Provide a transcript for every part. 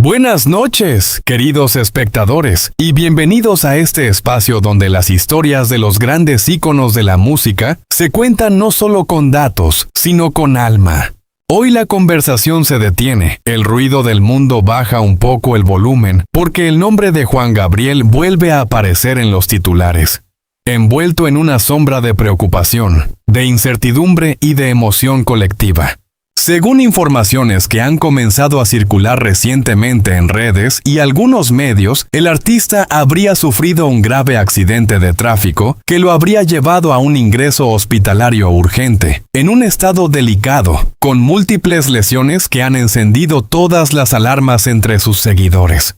Buenas noches, queridos espectadores, y bienvenidos a este espacio donde las historias de los grandes íconos de la música se cuentan no solo con datos, sino con alma. Hoy la conversación se detiene, el ruido del mundo baja un poco el volumen, porque el nombre de Juan Gabriel vuelve a aparecer en los titulares, envuelto en una sombra de preocupación, de incertidumbre y de emoción colectiva. Según informaciones que han comenzado a circular recientemente en redes y algunos medios, el artista habría sufrido un grave accidente de tráfico que lo habría llevado a un ingreso hospitalario urgente, en un estado delicado, con múltiples lesiones que han encendido todas las alarmas entre sus seguidores.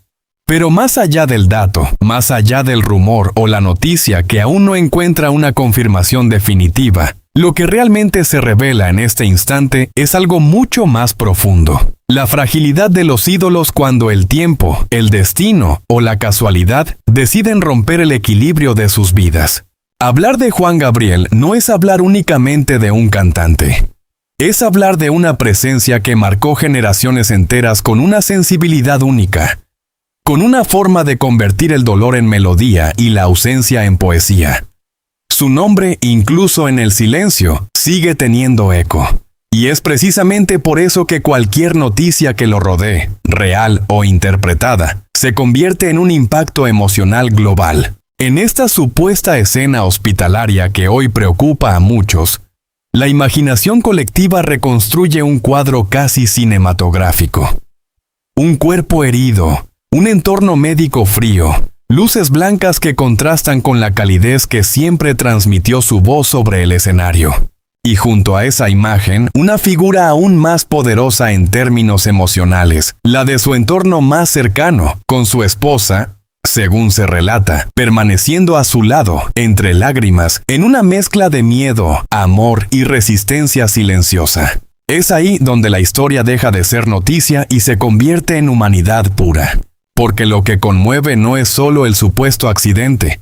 Pero más allá del dato, más allá del rumor o la noticia que aún no encuentra una confirmación definitiva, lo que realmente se revela en este instante es algo mucho más profundo. La fragilidad de los ídolos cuando el tiempo, el destino o la casualidad deciden romper el equilibrio de sus vidas. Hablar de Juan Gabriel no es hablar únicamente de un cantante. Es hablar de una presencia que marcó generaciones enteras con una sensibilidad única, con una forma de convertir el dolor en melodía y la ausencia en poesía. Su nombre, incluso en el silencio, sigue teniendo eco. Y es precisamente por eso que cualquier noticia que lo rodee, real o interpretada, se convierte en un impacto emocional global. En esta supuesta escena hospitalaria que hoy preocupa a muchos, la imaginación colectiva reconstruye un cuadro casi cinematográfico. Un cuerpo herido, un entorno médico frío, luces blancas que contrastan con la calidez que siempre transmitió su voz sobre el escenario. Y junto a esa imagen, una figura aún más poderosa en términos emocionales, la de su entorno más cercano, con su esposa, según se relata, permaneciendo a su lado, entre lágrimas, en una mezcla de miedo, amor y resistencia silenciosa. Es ahí donde la historia deja de ser noticia y se convierte en humanidad pura. Porque lo que conmueve no es solo el supuesto accidente,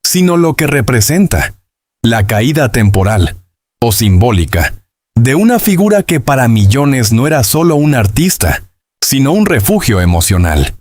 sino lo que representa, la caída temporal, o simbólica, de una figura que para millones no era solo un artista, sino un refugio emocional.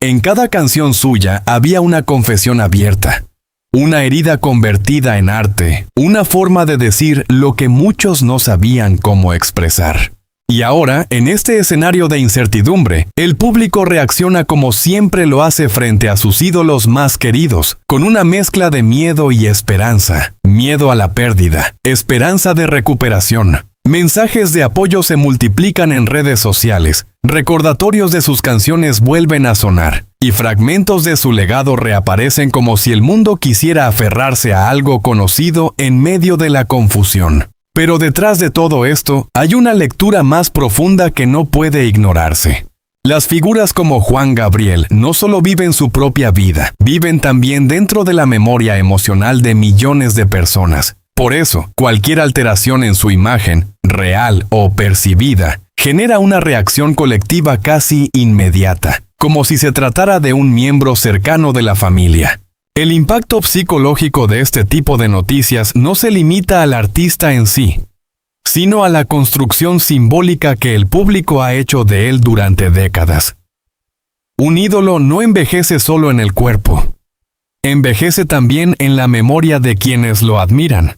En cada canción suya había una confesión abierta, una herida convertida en arte, una forma de decir lo que muchos no sabían cómo expresar. Y ahora, en este escenario de incertidumbre, el público reacciona como siempre lo hace frente a sus ídolos más queridos, con una mezcla de miedo y esperanza, miedo a la pérdida, esperanza de recuperación. Mensajes de apoyo se multiplican en redes sociales, recordatorios de sus canciones vuelven a sonar, y fragmentos de su legado reaparecen como si el mundo quisiera aferrarse a algo conocido en medio de la confusión. Pero detrás de todo esto, hay una lectura más profunda que no puede ignorarse. Las figuras como Juan Gabriel no solo viven su propia vida, viven también dentro de la memoria emocional de millones de personas. Por eso, cualquier alteración en su imagen, real o percibida, genera una reacción colectiva casi inmediata, como si se tratara de un miembro cercano de la familia. El impacto psicológico de este tipo de noticias no se limita al artista en sí, sino a la construcción simbólica que el público ha hecho de él durante décadas. Un ídolo no envejece solo en el cuerpo, envejece también en la memoria de quienes lo admiran.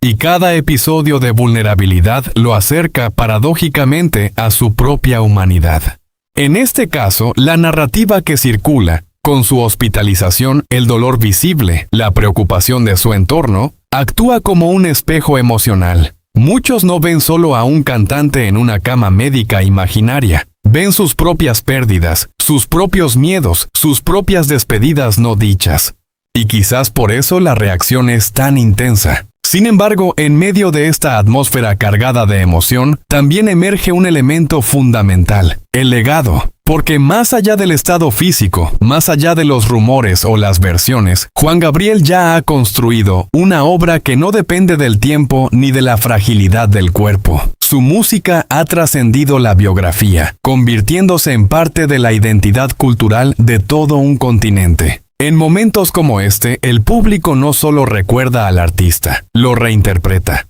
Y cada episodio de vulnerabilidad lo acerca paradójicamente a su propia humanidad. En este caso, la narrativa que circula, con su hospitalización, el dolor visible, la preocupación de su entorno, actúa como un espejo emocional. Muchos no ven solo a un cantante en una cama médica imaginaria. Ven sus propias pérdidas, sus propios miedos, sus propias despedidas no dichas. Y quizás por eso la reacción es tan intensa. Sin embargo, en medio de esta atmósfera cargada de emoción, también emerge un elemento fundamental, el legado. Porque más allá del estado físico, más allá de los rumores o las versiones, Juan Gabriel ya ha construido una obra que no depende del tiempo ni de la fragilidad del cuerpo. Su música ha trascendido la biografía, convirtiéndose en parte de la identidad cultural de todo un continente. En momentos como este, el público no solo recuerda al artista, lo reinterpreta.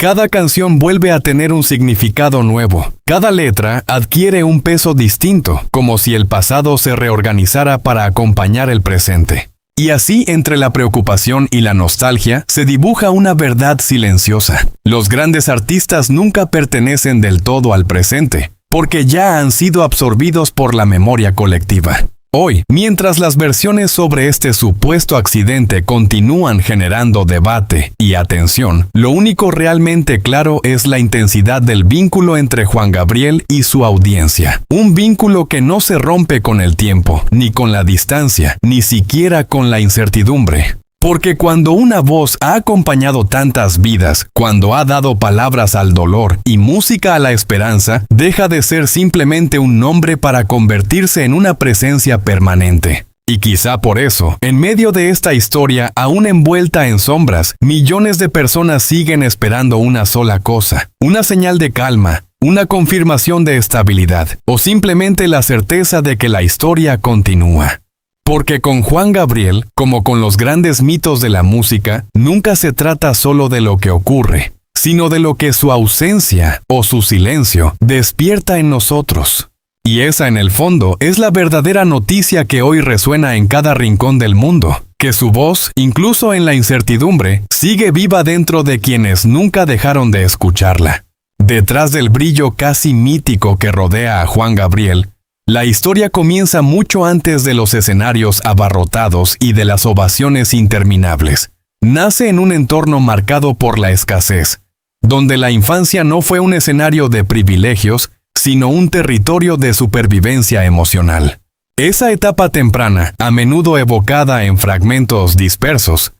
Cada canción vuelve a tener un significado nuevo. Cada letra adquiere un peso distinto, como si el pasado se reorganizara para acompañar el presente. Y así, entre la preocupación y la nostalgia, se dibuja una verdad silenciosa. Los grandes artistas nunca pertenecen del todo al presente, porque ya han sido absorbidos por la memoria colectiva. Hoy, mientras las versiones sobre este supuesto accidente continúan generando debate y atención, lo único realmente claro es la intensidad del vínculo entre Juan Gabriel y su audiencia. Un vínculo que no se rompe con el tiempo, ni con la distancia, ni siquiera con la incertidumbre. Porque cuando una voz ha acompañado tantas vidas, cuando ha dado palabras al dolor y música a la esperanza, deja de ser simplemente un nombre para convertirse en una presencia permanente. Y quizá por eso, en medio de esta historia, aún envuelta en sombras, millones de personas siguen esperando una sola cosa, una señal de calma, una confirmación de estabilidad, o simplemente la certeza de que la historia continúa. Porque con Juan Gabriel, como con los grandes mitos de la música, nunca se trata solo de lo que ocurre, sino de lo que su ausencia o su silencio despierta en nosotros. Y esa, en el fondo, es la verdadera noticia que hoy resuena en cada rincón del mundo, que su voz, incluso en la incertidumbre, sigue viva dentro de quienes nunca dejaron de escucharla. Detrás del brillo casi mítico que rodea a Juan Gabriel, la historia comienza mucho antes de los escenarios abarrotados y de las ovaciones interminables. Nace en un entorno marcado por la escasez, donde la infancia no fue un escenario de privilegios, sino un territorio de supervivencia emocional. Esa etapa temprana, a menudo evocada en fragmentos dispersos,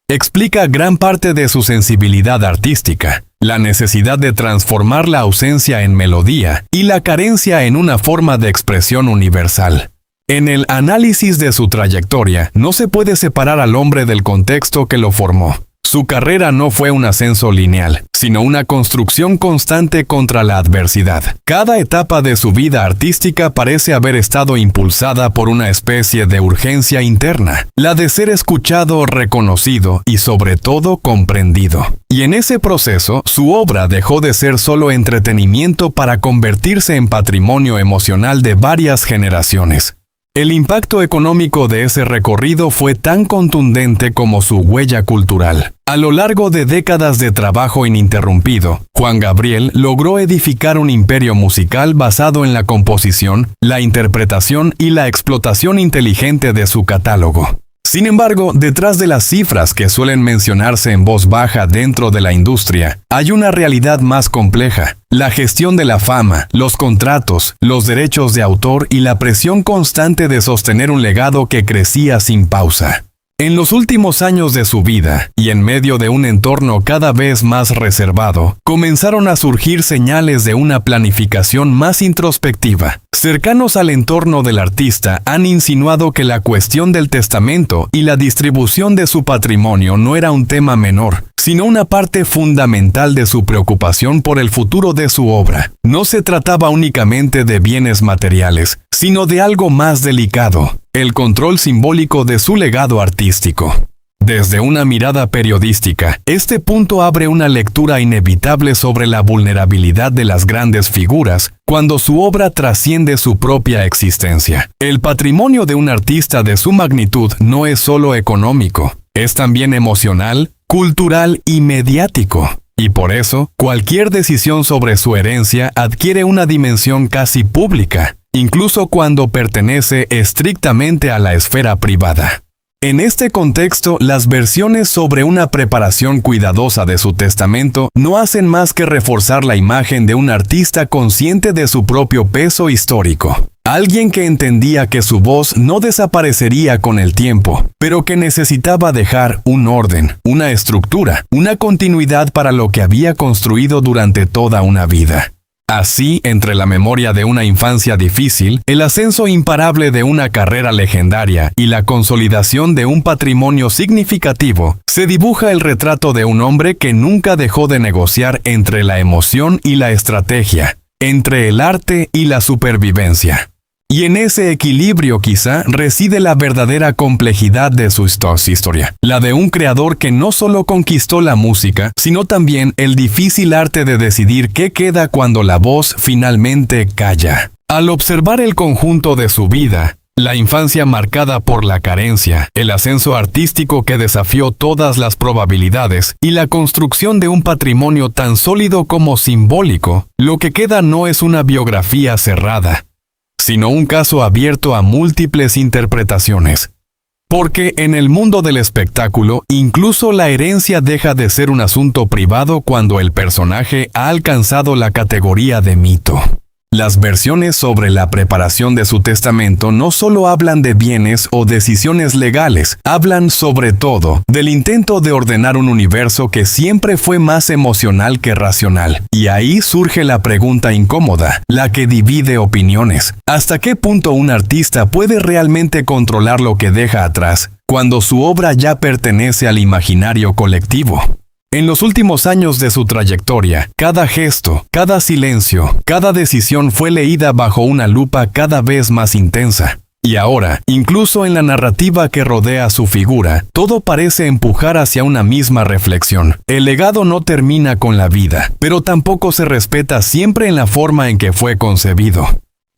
explica gran parte de su sensibilidad artística, la necesidad de transformar la ausencia en melodía y la carencia en una forma de expresión universal. En el análisis de su trayectoria, no se puede separar al hombre del contexto que lo formó. Su carrera no fue un ascenso lineal, sino una construcción constante contra la adversidad. Cada etapa de su vida artística parece haber estado impulsada por una especie de urgencia interna, la de ser escuchado, reconocido y sobre todo comprendido. Y en ese proceso, su obra dejó de ser solo entretenimiento para convertirse en patrimonio emocional de varias generaciones. El impacto económico de ese recorrido fue tan contundente como su huella cultural. A lo largo de décadas de trabajo ininterrumpido, Juan Gabriel logró edificar un imperio musical basado en la composición, la interpretación y la explotación inteligente de su catálogo. Sin embargo, detrás de las cifras que suelen mencionarse en voz baja dentro de la industria, hay una realidad más compleja: la gestión de la fama, los contratos, los derechos de autor y la presión constante de sostener un legado que crecía sin pausa. En los últimos años de su vida, y en medio de un entorno cada vez más reservado, comenzaron a surgir señales de una planificación más introspectiva. Cercanos al entorno del artista han insinuado que la cuestión del testamento y la distribución de su patrimonio no era un tema menor, sino una parte fundamental de su preocupación por el futuro de su obra. No se trataba únicamente de bienes materiales, sino de algo más delicado: el control simbólico de su legado artístico. Desde una mirada periodística, este punto abre una lectura inevitable sobre la vulnerabilidad de las grandes figuras cuando su obra trasciende su propia existencia. El patrimonio de un artista de su magnitud no es solo económico, es también emocional, cultural y mediático. Y por eso, cualquier decisión sobre su herencia adquiere una dimensión casi pública, incluso cuando pertenece estrictamente a la esfera privada. En este contexto, las versiones sobre una preparación cuidadosa de su testamento no hacen más que reforzar la imagen de un artista consciente de su propio peso histórico. Alguien que entendía que su voz no desaparecería con el tiempo, pero que necesitaba dejar un orden, una estructura, una continuidad para lo que había construido durante toda una vida. Así, entre la memoria de una infancia difícil, el ascenso imparable de una carrera legendaria y la consolidación de un patrimonio significativo, se dibuja el retrato de un hombre que nunca dejó de negociar entre la emoción y la estrategia, entre el arte y la supervivencia. Y en ese equilibrio quizá reside la verdadera complejidad de su historia, la de un creador que no solo conquistó la música, sino también el difícil arte de decidir qué queda cuando la voz finalmente calla. Al observar el conjunto de su vida, la infancia marcada por la carencia, el ascenso artístico que desafió todas las probabilidades y la construcción de un patrimonio tan sólido como simbólico, lo que queda no es una biografía cerrada, sino un caso abierto a múltiples interpretaciones. Porque en el mundo del espectáculo, incluso la herencia deja de ser un asunto privado cuando el personaje ha alcanzado la categoría de mito. Las versiones sobre la preparación de su testamento no solo hablan de bienes o decisiones legales, hablan sobre todo del intento de ordenar un universo que siempre fue más emocional que racional. Y ahí surge la pregunta incómoda, la que divide opiniones. ¿Hasta qué punto un artista puede realmente controlar lo que deja atrás, cuando su obra ya pertenece al imaginario colectivo? En los últimos años de su trayectoria, cada gesto, cada silencio, cada decisión fue leída bajo una lupa cada vez más intensa. Y ahora, incluso en la narrativa que rodea su figura, todo parece empujar hacia una misma reflexión. El legado no termina con la vida, pero tampoco se respeta siempre en la forma en que fue concebido.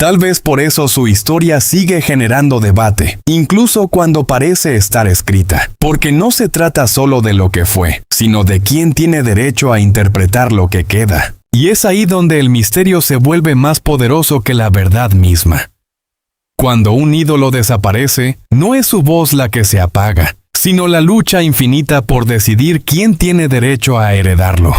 Tal vez por eso su historia sigue generando debate, incluso cuando parece estar escrita, porque no se trata solo de lo que fue, sino de quién tiene derecho a interpretar lo que queda. Y es ahí donde el misterio se vuelve más poderoso que la verdad misma. Cuando un ídolo desaparece, no es su voz la que se apaga, sino la lucha infinita por decidir quién tiene derecho a heredarlo.